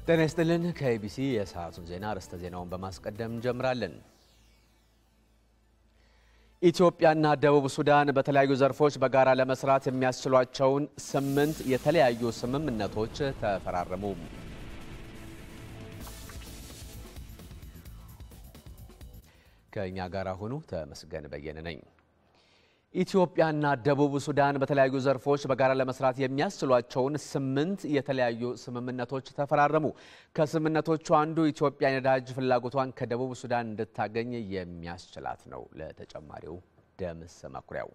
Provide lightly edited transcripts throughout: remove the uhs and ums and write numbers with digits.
ጤና ይስጥልን ከኢቢሲ የሰዓቱን ዜና አርዕስተ ዜናውን በማስቀደም እንጀምራለን። ኢትዮጵያና ደቡብ ሱዳን በተለያዩ ዘርፎች በጋራ ለመስራት የሚያስችሏቸውን 8 የተለያዩ ስምምነቶች ተፈራረሙ። ከኛ ጋር ሆኑ ተመስገን በየነ ነኝ። ኢትዮጵያና ደቡብ ሱዳን በተለያዩ ዘርፎች በጋራ ለመስራት የሚያስችሏቸውን 8 የተለያዩ ስምምነቶች ተፈራረሙ። ከስምምነቶቹ አንዱ ኢትዮጵያ የነዳጅ ፍላጎቷን ከደቡብ ሱዳን እንድታገኝ የሚያስችላት ነው። ለተጨማሪው ደምስ መኩሪያው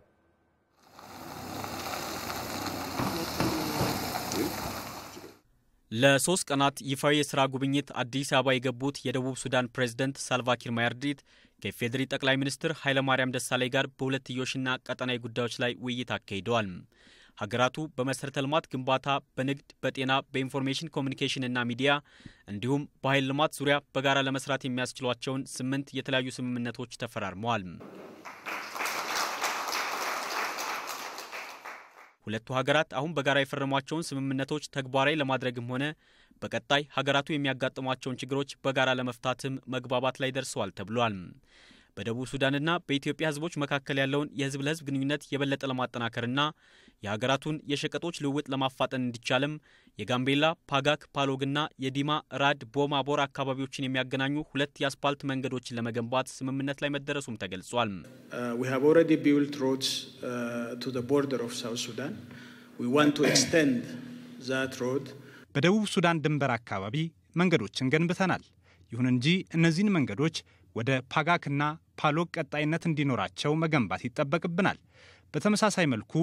ለ3 ቀናት ይፋዊ የሥራ ጉብኝት አዲስ አበባ የገቡት የደቡብ ሱዳን ፕሬዝዳንት ሳልቫኪር ማያርዲት ከፌዴሪ ጠቅላይ ሚኒስትር ኃይለማርያም ደሳለኝ ጋር በሁለትዮሽና ቀጠናዊ ጉዳዮች ላይ ውይይት አካሂደዋል። ሀገራቱ በመሰረተ ልማት ግንባታ፣ በንግድ፣ በጤና፣ በኢንፎርሜሽን ኮሚኒኬሽን እና ሚዲያ እንዲሁም በኃይል ልማት ዙሪያ በጋራ ለመስራት የሚያስችሏቸውን 8 የተለያዩ ስምምነቶች ተፈራርመዋል። ሁለቱ ሀገራት አሁን በጋራ የፈረሟቸውን ስምምነቶች ተግባራዊ ለማድረግም ሆነ በቀጣይ ሀገራቱ የሚያጋጥሟቸውን ችግሮች በጋራ ለመፍታትም መግባባት ላይ ደርሰዋል ተብሏል። በደቡብ ሱዳንና በኢትዮጵያ ሕዝቦች መካከል ያለውን የሕዝብ ለሕዝብ ግንኙነት የበለጠ ለማጠናከርና የሀገራቱን የሸቀጦች ልውውጥ ለማፋጠን እንዲቻልም የጋምቤላ ፓጋክ ፓሎግና የዲማ ራድ ቦማ ቦር አካባቢዎችን የሚያገናኙ 2 የአስፓልት መንገዶችን ለመገንባት ስምምነት ላይ መደረሱም ተገልጿል። We have already built roads to the border of South Sudan. We want to extend that road. በደቡብ ሱዳን ድንበር አካባቢ መንገዶችን ገንብተናል። ይሁን እንጂ እነዚህን መንገዶች ወደ ፓጋክና ፓሎግ ቀጣይነት እንዲኖራቸው መገንባት ይጠበቅብናል። በተመሳሳይ መልኩ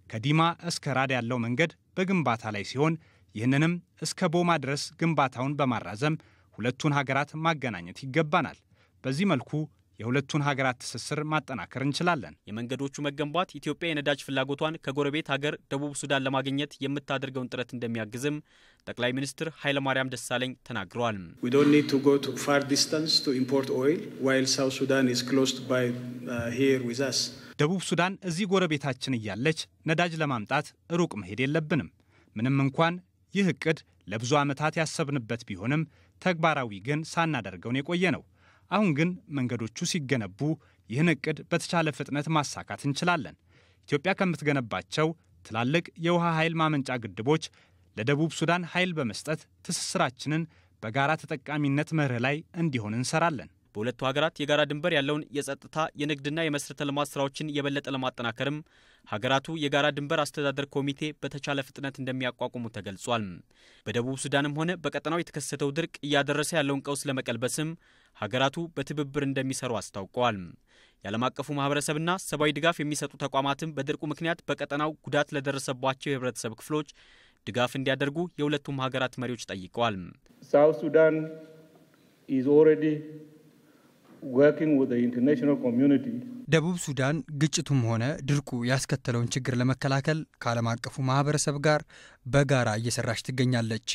ከዲማ እስከ ራድ ያለው መንገድ በግንባታ ላይ ሲሆን ይህንንም እስከ ቦማ ድረስ ግንባታውን በማራዘም ሁለቱን ሀገራት ማገናኘት ይገባናል። በዚህ መልኩ የሁለቱን ሀገራት ትስስር ማጠናከር እንችላለን። የመንገዶቹ መገንባት ኢትዮጵያ የነዳጅ ፍላጎቷን ከጎረቤት ሀገር ደቡብ ሱዳን ለማግኘት የምታደርገውን ጥረት እንደሚያግዝም ጠቅላይ ሚኒስትር ኃይለማርያም ደሳለኝ ተናግረዋል። We don't need to go to far distance to import oil while South Sudan is close by here with us. ደቡብ ሱዳን እዚህ ጎረቤታችን እያለች ነዳጅ ለማምጣት ሩቅ መሄድ የለብንም። ምንም እንኳን ይህ እቅድ ለብዙ ዓመታት ያሰብንበት ቢሆንም ተግባራዊ ግን ሳናደርገው የቆየ ነው። አሁን ግን መንገዶቹ ሲገነቡ ይህን እቅድ በተቻለ ፍጥነት ማሳካት እንችላለን። ኢትዮጵያ ከምትገነባቸው ትላልቅ የውሃ ኃይል ማመንጫ ግድቦች ለደቡብ ሱዳን ኃይል በመስጠት ትስስራችንን በጋራ ተጠቃሚነት መርህ ላይ እንዲሆን እንሰራለን። በሁለቱ ሀገራት የጋራ ድንበር ያለውን የጸጥታ የንግድና የመሰረተ ልማት ስራዎችን የበለጠ ለማጠናከርም ሀገራቱ የጋራ ድንበር አስተዳደር ኮሚቴ በተቻለ ፍጥነት እንደሚያቋቁሙ ተገልጿል። በደቡብ ሱዳንም ሆነ በቀጠናው የተከሰተው ድርቅ እያደረሰ ያለውን ቀውስ ለመቀልበስም ሀገራቱ በትብብር እንደሚሰሩ አስታውቀዋል። የዓለም አቀፉ ማህበረሰብና ሰብአዊ ድጋፍ የሚሰጡ ተቋማትም በድርቁ ምክንያት በቀጠናው ጉዳት ለደረሰባቸው የህብረተሰብ ክፍሎች ድጋፍ እንዲያደርጉ የሁለቱም ሀገራት መሪዎች ጠይቀዋል። South Sudan is already working with the international community. ደቡብ ሱዳን ግጭቱም ሆነ ድርቁ ያስከተለውን ችግር ለመከላከል ከዓለም አቀፉ ማህበረሰብ ጋር በጋራ እየሰራች ትገኛለች።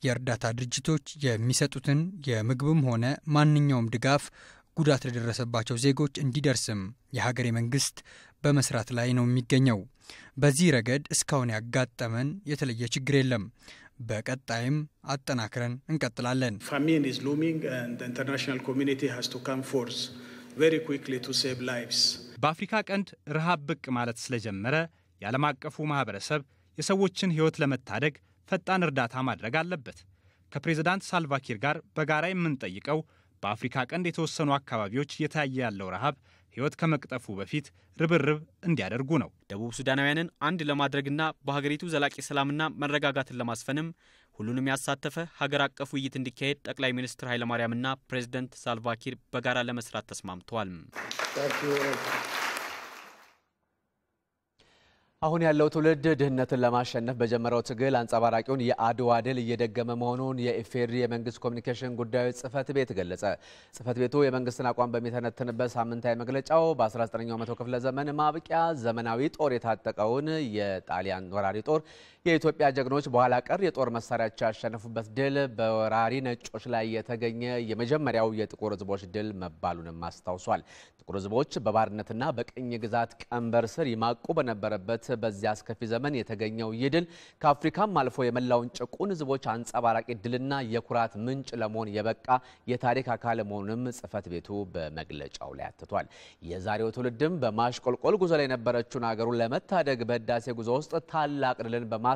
የእርዳታ ድርጅቶች የሚሰጡትን የምግብም ሆነ ማንኛውም ድጋፍ ጉዳት ለደረሰባቸው ዜጎች እንዲደርስም የሀገሬ መንግስት በመስራት ላይ ነው የሚገኘው። በዚህ ረገድ እስካሁን ያጋጠመን የተለየ ችግር የለም። በቀጣይም አጠናክረን እንቀጥላለን። Famine is looming and the international community has to come forth very quickly to save lives. በአፍሪካ ቀንድ ረሃብ ብቅ ማለት ስለጀመረ የዓለም አቀፉ ማህበረሰብ የሰዎችን ህይወት ለመታደግ ፈጣን እርዳታ ማድረግ አለበት። ከፕሬዝዳንት ሳልቫኪር ጋር በጋራ የምንጠይቀው በአፍሪካ ቀንድ የተወሰኑ አካባቢዎች እየታየ ያለው ረሃብ ህይወት ከመቅጠፉ በፊት ርብርብ እንዲያደርጉ ነው። ደቡብ ሱዳናውያንን አንድ ለማድረግና በሀገሪቱ ዘላቂ ሰላምና መረጋጋትን ለማስፈንም ሁሉንም ያሳተፈ ሀገር አቀፍ ውይይት እንዲካሄድ ጠቅላይ ሚኒስትር ኃይለማርያምና ፕሬዝዳንት ሳልቫኪር በጋራ ለመስራት ተስማምተዋል። አሁን ያለው ትውልድ ድህነትን ለማሸነፍ በጀመረው ትግል አንጸባራቂውን የአድዋ ድል እየደገመ መሆኑን የኢፌዴሪ የመንግስት ኮሚኒኬሽን ጉዳዮች ጽህፈት ቤት ገለጸ። ጽህፈት ቤቱ የመንግስትን አቋም በሚተነትንበት ሳምንታዊ መግለጫው በ19ኛው መቶ ክፍለ ዘመን ማብቂያ ዘመናዊ ጦር የታጠቀውን የጣሊያን ወራሪ ጦር የኢትዮጵያ ጀግኖች በኋላ ቀር የጦር መሳሪያቸው ያሸነፉበት ድል በወራሪ ነጮች ላይ የተገኘ የመጀመሪያው የጥቁር ሕዝቦች ድል መባሉንም አስታውሷል። ጥቁር ሕዝቦች በባርነትና በቅኝ ግዛት ቀንበር ስር ይማቁ በነበረበት በዚያ አስከፊ ዘመን የተገኘው ይህ ድል ከአፍሪካም አልፎ የመላውን ጭቁን ሕዝቦች አንጸባራቂ ድልና የኩራት ምንጭ ለመሆን የበቃ የታሪክ አካል መሆኑንም ጽሕፈት ቤቱ በመግለጫው ላይ አትቷል። የዛሬው ትውልድም በማሽቆልቆል ጉዞ ላይ የነበረችውን ሀገሩን ለመታደግ በህዳሴ ጉዞ ውስጥ ታላቅ ድልን በማስመዝገብ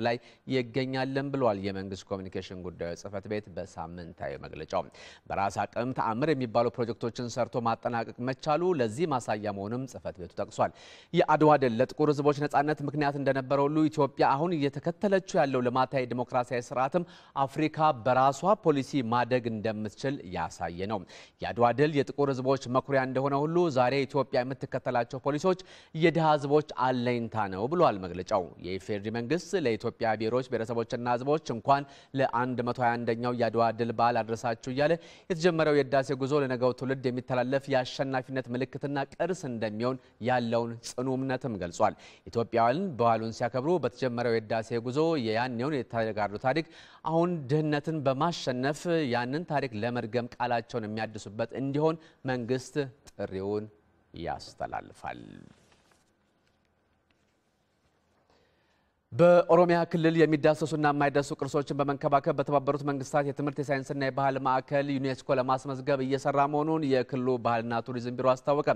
ላይ ይገኛልን ብሏል። የመንግስት ኮሚኒኬሽን ጉዳዮች ጽሕፈት ቤት በሳምንታዊ መግለጫው በራስ አቅም ተአምር የሚባሉ ፕሮጀክቶችን ሰርቶ ማጠናቀቅ መቻሉ ለዚህ ማሳያ መሆኑንም ጽሕፈት ቤቱ ጠቅሷል። የአድዋ ድል ለጥቁር ሕዝቦች ነጻነት ምክንያት እንደነበረ ሁሉ ኢትዮጵያ አሁን እየተከተለችው ያለው ልማታዊ ዲሞክራሲያዊ ስርዓትም አፍሪካ በራሷ ፖሊሲ ማደግ እንደምትችል ያሳየ ነው። የአድዋ ድል የጥቁር ሕዝቦች መኩሪያ እንደሆነ ሁሉ ዛሬ ኢትዮጵያ የምትከተላቸው ፖሊሶች የድሃ ሕዝቦች አለኝታ ነው ብሏል መግለጫው። የኢፌዴሪ መንግስት ለኢትዮጵያ ብሔሮች ብሔረሰቦችና ሕዝቦች እንኳን ለ121ኛው የአድዋ ድል በዓል አድረሳችሁ እያለ የተጀመረው የህዳሴ ጉዞ ለነገው ትውልድ የሚተላለፍ የአሸናፊነት ምልክትና ቅርስ እንደሚሆን ያለውን ጽኑ እምነትም ገልጿል። ኢትዮጵያውያን በዓሉን ሲያከብሩ በተጀመረው የህዳሴ ጉዞ የያኔውን የተጋሩ ታሪክ አሁን ድህነትን በማሸነፍ ያንን ታሪክ ለመድገም ቃላቸውን የሚያድሱበት እንዲሆን መንግስት ጥሪውን ያስተላልፋል። በኦሮሚያ ክልል የሚዳሰሱና የማይዳሰሱ ቅርሶችን በመንከባከብ በተባበሩት መንግስታት የትምህርት የሳይንስና የባህል ማዕከል ዩኔስኮ ለማስመዝገብ እየሰራ መሆኑን የክልሉ ባህልና ቱሪዝም ቢሮ አስታወቀ።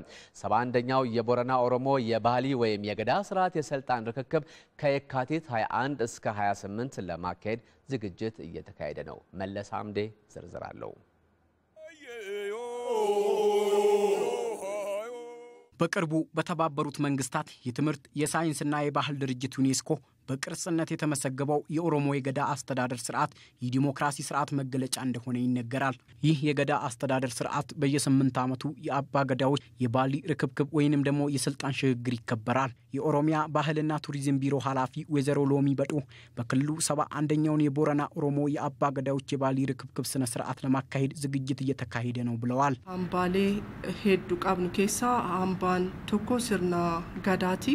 71ኛው የቦረና ኦሮሞ የባህሊ ወይም የገዳ ስርዓት የስልጣን ርክክብ ከየካቲት 21 እስከ 28 ለማካሄድ ዝግጅት እየተካሄደ ነው። መለስ አምዴ ዝርዝር አለው። በቅርቡ በተባበሩት መንግስታት የትምህርት የሳይንስና የባህል ድርጅት ዩኔስኮ በቅርስነት የተመሰገበው የኦሮሞ የገዳ አስተዳደር ስርዓት የዲሞክራሲ ስርዓት መገለጫ እንደሆነ ይነገራል። ይህ የገዳ አስተዳደር ስርዓት በየ8 ዓመቱ የአባ ገዳዎች የባሊ ርክብክብ ወይንም ደግሞ የስልጣን ሽግግር ይከበራል። የኦሮሚያ ባህልና ቱሪዝም ቢሮ ኃላፊ ወይዘሮ ሎሚ በዶ በክልሉ 71ኛውን የቦረና ኦሮሞ የአባ ገዳዎች የባሊ ርክብክብ ስነ ስርዓት ለማካሄድ ዝግጅት እየተካሄደ ነው ብለዋል። አምባሌ ሄዱ ቃብኑ ኬሳ አምባን ቶኮ ስርና ጋዳቲ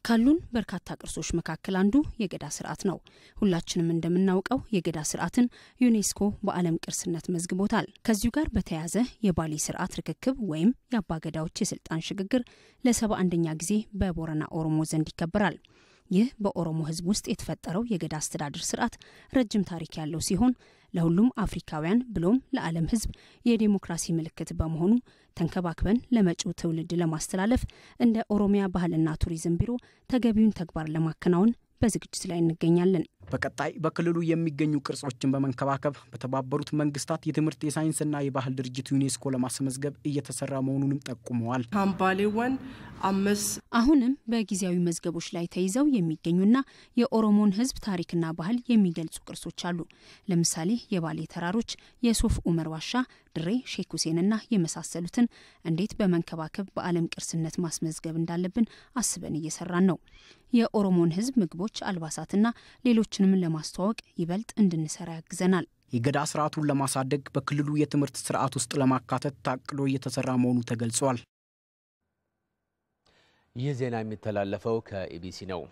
ካሉን በርካታ ቅርሶች መካከል አንዱ የገዳ ስርዓት ነው። ሁላችንም እንደምናውቀው የገዳ ስርዓትን ዩኔስኮ በዓለም ቅርስነት መዝግቦታል። ከዚሁ ጋር በተያያዘ የባሊ ስርዓት ርክክብ ወይም የአባ ገዳዎች የስልጣን ሽግግር ለ71ኛ ጊዜ በቦረና ኦሮሞ ዘንድ ይከበራል። ይህ በኦሮሞ ህዝብ ውስጥ የተፈጠረው የገዳ አስተዳደር ስርዓት ረጅም ታሪክ ያለው ሲሆን ለሁሉም አፍሪካውያን ብሎም ለዓለም ህዝብ የዲሞክራሲ ምልክት በመሆኑ ተንከባክበን ለመጪው ትውልድ ለማስተላለፍ እንደ ኦሮሚያ ባህልና ቱሪዝም ቢሮ ተገቢውን ተግባር ለማከናወን በዝግጅት ላይ እንገኛለን። በቀጣይ በክልሉ የሚገኙ ቅርጾችን በመንከባከብ በተባበሩት መንግስታት የትምህርት የሳይንስና የባህል ድርጅት ዩኔስኮ ለማስመዝገብ እየተሰራ መሆኑንም ጠቁመዋል። አምባሌወን አሁንም በጊዜያዊ መዝገቦች ላይ ተይዘው የሚገኙና የኦሮሞን ህዝብ ታሪክና ባህል የሚገልጹ ቅርሶች አሉ። ለምሳሌ የባሌ ተራሮች፣ የሶፍ ኡመር ዋሻ፣ ድሬ ሼክ ሁሴንና የመሳሰሉትን እንዴት በመንከባከብ በዓለም ቅርስነት ማስመዝገብ እንዳለብን አስበን እየሰራን ነው። የኦሮሞን ህዝብ ምግቦች፣ አልባሳትና ሌሎችንም ለማስተዋወቅ ይበልጥ እንድንሰራ ያግዘናል። የገዳ ስርዓቱን ለማሳደግ በክልሉ የትምህርት ስርዓት ውስጥ ለማካተት ታቅዶ እየተሰራ መሆኑ ተገልጿል። ይህ ዜና የሚተላለፈው ከኢቢሲ ነው።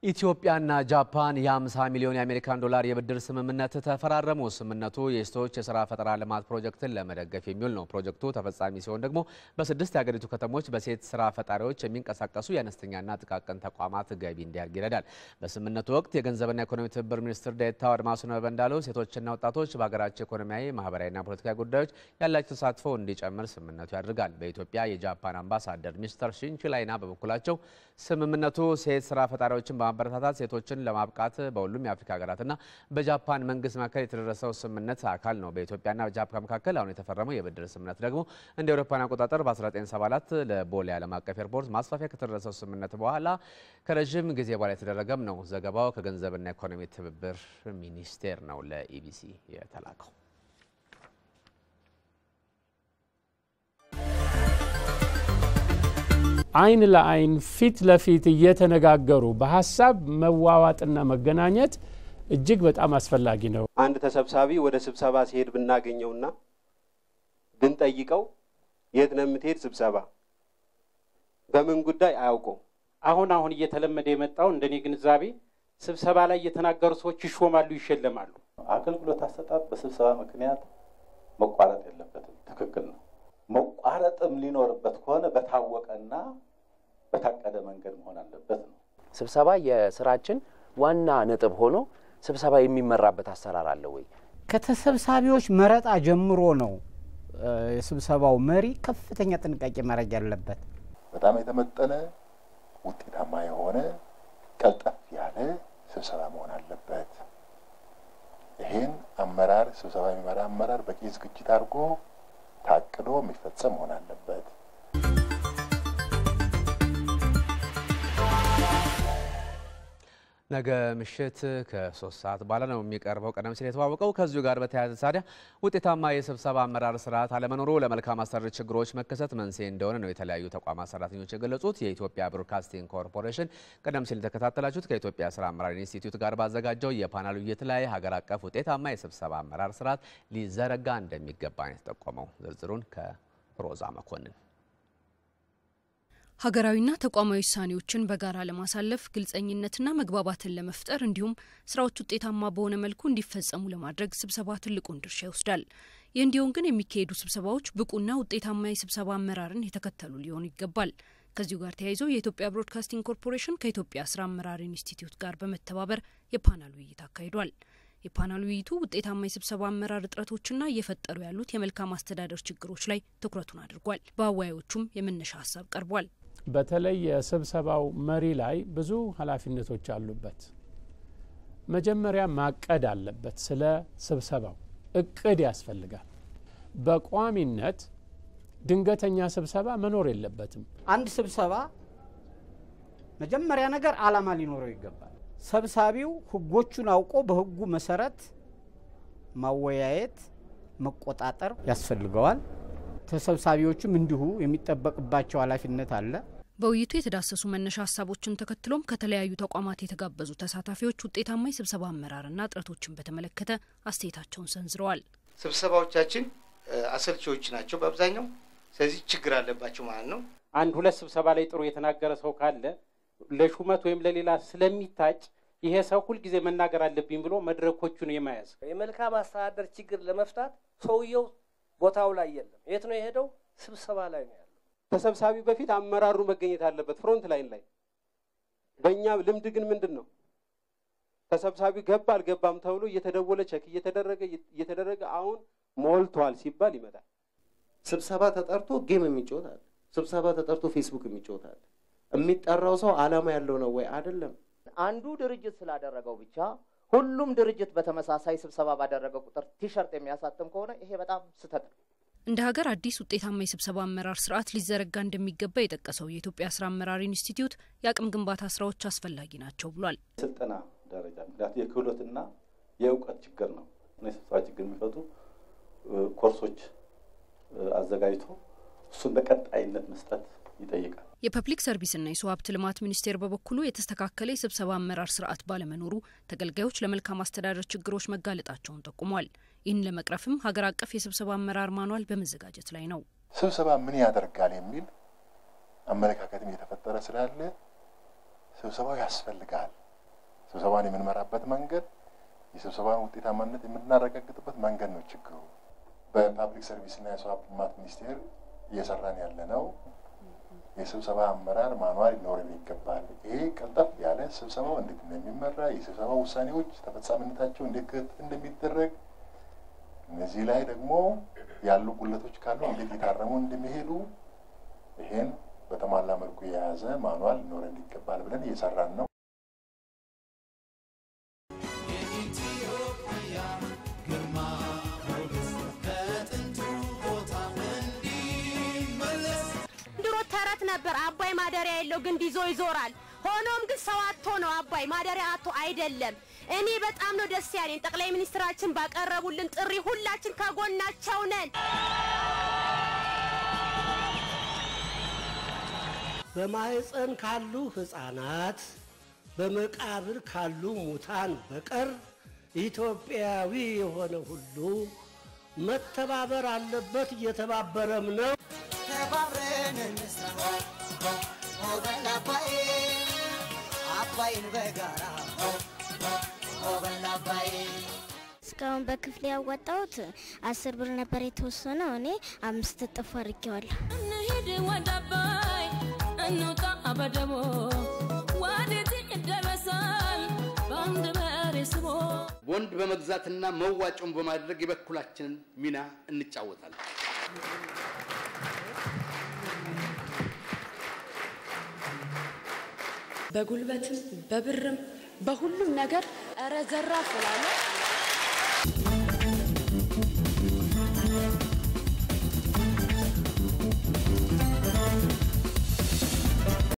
ኢትዮጵያና ጃፓን የ50 ሚሊዮን የአሜሪካን ዶላር የብድር ስምምነት ተፈራረሙ። ስምምነቱ የሴቶች የሥራ ፈጠራ ልማት ፕሮጀክትን ለመደገፍ የሚውል ነው። ፕሮጀክቱ ተፈጻሚ ሲሆን ደግሞ በ6 የሀገሪቱ ከተሞች በሴት ስራ ፈጣሪዎች የሚንቀሳቀሱ የአነስተኛና ጥቃቅን ተቋማት ገቢ እንዲያድግ ይረዳል። በስምምነቱ ወቅት የገንዘብና ኢኮኖሚ ትብብር ሚኒስትር ዴኤታው አድማሱ ነበ እንዳለው ሴቶችና ወጣቶች በሀገራቸው ኢኮኖሚያዊ፣ ማህበራዊና ፖለቲካዊ ጉዳዮች ያላቸው ተሳትፎ እንዲጨምር ስምምነቱ ያደርጋል። በኢትዮጵያ የጃፓን አምባሳደር ሚስተር ሽንቺላይና በበኩላቸው ስምምነቱ ሴት ስራ ፈጣሪዎችን በማበረታታት ሴቶችን ለማብቃት በሁሉም የአፍሪካ ሀገራትና በጃፓን መንግስት መካከል የተደረሰው ስምምነት አካል ነው። በኢትዮጵያና በጃፓን መካከል አሁን የተፈረመው የብድር ስምምነት ደግሞ እንደ አውሮፓውያን አቆጣጠር በ1974 ለቦሌ ዓለም አቀፍ ኤርፖርት ማስፋፊያ ከተደረሰው ስምምነት በኋላ ከረጅም ጊዜ በኋላ የተደረገም ነው። ዘገባው ከገንዘብና ኢኮኖሚ ትብብር ሚኒስቴር ነው ለኢቢሲ የተላከው። አይን ለአይን ፊት ለፊት እየተነጋገሩ በሐሳብ መዋዋጥና መገናኘት እጅግ በጣም አስፈላጊ ነው። አንድ ተሰብሳቢ ወደ ስብሰባ ሲሄድ ብናገኘውና ብንጠይቀው የት ነው የምትሄድ ስብሰባ በምን ጉዳይ አያውቀው። አሁን እየተለመደ የመጣው እንደኔ ግንዛቤ ስብሰባ ላይ የተናገሩ ሰዎች ይሾማሉ፣ ይሸለማሉ። አገልግሎት አሰጣጥ በስብሰባ ምክንያት መቋረጥ የለበትም። ትክክል ነው። መቋረጥም ሊኖርበት ከሆነ በታወቀና በታቀደ መንገድ መሆን አለበት ነው። ስብሰባ የስራችን ዋና ነጥብ ሆኖ ስብሰባ የሚመራበት አሰራር አለ ወይ? ከተሰብሳቢዎች መረጣ ጀምሮ ነው የስብሰባው መሪ ከፍተኛ ጥንቃቄ ማድረግ ያለበት። በጣም የተመጠነ ውጤታማ የሆነ ቀልጠፍ ያለ ስብሰባ መሆን አለበት። ይሄን አመራር ስብሰባ የሚመራ አመራር በቂ ዝግጅት አድርጎ ታቅዶ የሚፈጸም መሆን አለበት። ነገ ምሽት ከ3 ሰዓት በኋላ ነው የሚቀርበው። ቀደም ሲል የተዋወቀው ከዚሁ ጋር በተያያዘ ታዲያ ውጤታማ የስብሰባ አመራር ስርዓት አለመኖሩ ለመልካም አስተዳደር ችግሮች መከሰት መንስኤ እንደሆነ ነው የተለያዩ ተቋማት ሰራተኞች የገለጹት። የኢትዮጵያ ብሮድካስቲንግ ኮርፖሬሽን ቀደም ሲል የተከታተላችሁት ከኢትዮጵያ ስራ አመራር ኢንስቲትዩት ጋር ባዘጋጀው የፓናል ውይይት ላይ ሀገር አቀፍ ውጤታማ የስብሰባ አመራር ስርዓት ሊዘረጋ እንደሚገባ ነው የተጠቆመው። ዝርዝሩን ከሮዛ መኮንን። ሀገራዊና ተቋማዊ ውሳኔዎችን በጋራ ለማሳለፍ ግልጸኝነትና መግባባትን ለመፍጠር እንዲሁም ስራዎች ውጤታማ በሆነ መልኩ እንዲፈጸሙ ለማድረግ ስብሰባ ትልቁን ድርሻ ይወስዳል። ይህ እንዲሆን ግን የሚካሄዱ ስብሰባዎች ብቁና ውጤታማ የስብሰባ አመራርን የተከተሉ ሊሆኑ ይገባል። ከዚሁ ጋር ተያይዞ የኢትዮጵያ ብሮድካስቲንግ ኮርፖሬሽን ከኢትዮጵያ ስራ አመራር ኢንስቲትዩት ጋር በመተባበር የፓናል ውይይት አካሂዷል። የፓናል ውይይቱ ውጤታማ የስብሰባ አመራር እጥረቶችና እየፈጠሩ ያሉት የመልካም አስተዳደር ችግሮች ላይ ትኩረቱን አድርጓል። በአወያዮቹም የመነሻ ሀሳብ ቀርቧል። በተለይ የስብሰባው መሪ ላይ ብዙ ኃላፊነቶች አሉበት። መጀመሪያ ማቀድ አለበት። ስለ ስብሰባው እቅድ ያስፈልጋል። በቋሚነት ድንገተኛ ስብሰባ መኖር የለበትም። አንድ ስብሰባ መጀመሪያ ነገር ዓላማ ሊኖረው ይገባል። ሰብሳቢው ህጎቹን አውቆ በህጉ መሰረት ማወያየት፣ መቆጣጠር ያስፈልገዋል። ተሰብሳቢዎችም እንዲሁ የሚጠበቅባቸው ኃላፊነት አለ። በውይይቱ የተዳሰሱ መነሻ ሀሳቦችን ተከትሎም ከተለያዩ ተቋማት የተጋበዙ ተሳታፊዎች ውጤታማ የስብሰባ አመራርና ጥረቶችን በተመለከተ አስተያየታቸውን ሰንዝረዋል። ስብሰባዎቻችን አሰልቺዎች ናቸው በአብዛኛው። ስለዚህ ችግር አለባቸው ማለት ነው። አንድ ሁለት ስብሰባ ላይ ጥሩ የተናገረ ሰው ካለ ለሹመት ወይም ለሌላ ስለሚታጭ ይሄ ሰው ሁሉ ጊዜ መናገር አለብኝ ብሎ መድረኮቹን የማያዝ የመልካም አስተዳደር ችግር ለመፍታት ሰውየው ቦታው ላይ የለም። የት ነው የሄደው? ስብሰባ ላይ ነው ያለው። ተሰብሳቢ በፊት አመራሩ መገኘት አለበት ፍሮንት ላይን ላይ። በእኛ ልምድ ግን ምንድነው ተሰብሳቢ ገባ አልገባም ተብሎ እየተደወለ ቼክ እየተደረገ አሁን ሞልቷል ሲባል ይመጣል። ስብሰባ ተጠርቶ ጌም የሚጫወታል፣ ስብሰባ ተጠርቶ ፌስቡክ የሚጫወታል። የሚጠራው ሰው ዓላማ ያለው ነው ወይ አይደለም? አንዱ ድርጅት ስላደረገው ብቻ ሁሉም ድርጅት በተመሳሳይ ስብሰባ ባደረገ ቁጥር ቲሸርት የሚያሳትም ከሆነ ይሄ በጣም ስህተት ነው። እንደ ሀገር አዲስ ውጤታማ የስብሰባ አመራር ስርዓት ሊዘረጋ እንደሚገባ የጠቀሰው የኢትዮጵያ ስራ አመራር ኢንስቲትዩት የአቅም ግንባታ ስራዎች አስፈላጊ ናቸው ብሏል። ስልጠና ደረጃ ምክንያቱ የክህሎትና የእውቀት ችግር ነው። የስብሰባ ችግር የሚፈቱ ኮርሶች አዘጋጅቶ እሱን በቀጣይነት መስጠት ይጠይቃል። የፐብሊክ ሰርቪስና የሰው ሀብት ልማት ሚኒስቴር በበኩሉ የተስተካከለ የስብሰባ አመራር ስርዓት ባለመኖሩ ተገልጋዮች ለመልካም አስተዳደር ችግሮች መጋለጣቸውን ጠቁሟል። ይህን ለመቅረፍም ሀገር አቀፍ የስብሰባ አመራር ማኑዋል በመዘጋጀት ላይ ነው። ስብሰባ ምን ያደርጋል የሚል አመለካከትም እየተፈጠረ ስላለ ስብሰባው ያስፈልጋል። ስብሰባን የምንመራበት መንገድ፣ የስብሰባን ውጤታማነት የምናረጋግጥበት መንገድ ነው ችግሩ። በፐብሊክ ሰርቪስና የሰው ሀብት ልማት ሚኒስቴር እየሰራን ያለ ነው። የስብሰባ አመራር ማኑዋል ሊኖረን ይገባል። ይሄ ቀልጠፍ ያለ ስብሰባው እንዴት እንደሚመራ፣ የስብሰባ ውሳኔዎች ተፈጻሚነታቸው እንዴት እንደሚደረግ፣ እነዚህ ላይ ደግሞ ያሉ ጉለቶች ካሉ እንዴት የታረሙ እንደሚሄዱ ይሄን በተሟላ መልኩ የያዘ ማኑዋል ሊኖረን ይገባል ብለን እየሰራን ነው። ነበር አባይ ማደሪያ የለው ግን ይዞ ይዞራል። ሆኖም ግን ሰው አጥቶ ነው አባይ ማደሪያ አጥቶ አይደለም። እኔ በጣም ነው ደስ ያለኝ ጠቅላይ ሚኒስትራችን ባቀረቡልን ጥሪ ሁላችን ከጎናቸው ነን። በማህፀን ካሉ ህፃናት በመቃብር ካሉ ሙታን በቀር ኢትዮጵያዊ የሆነ ሁሉ መተባበር አለበት። እየተባበረም ነው። አባይን በጋራ እስካሁን በክፍል ያወጣሁት 10 ብር ነበር የተወሰነው እኔ 5 እጥፍ አድርጌዋለሁ። እንሂድ ወደ አባይ እንውጣ በደቦ ወዴት ይደረሳል በአንድ በሬ ስቦ ቦንድ በመግዛትና መዋጮን በማድረግ የበኩላችንን ሚና እንጫወታለን። በጉልበትም በብርም በሁሉም ነገር እረ ዘራፍ እላለሁ።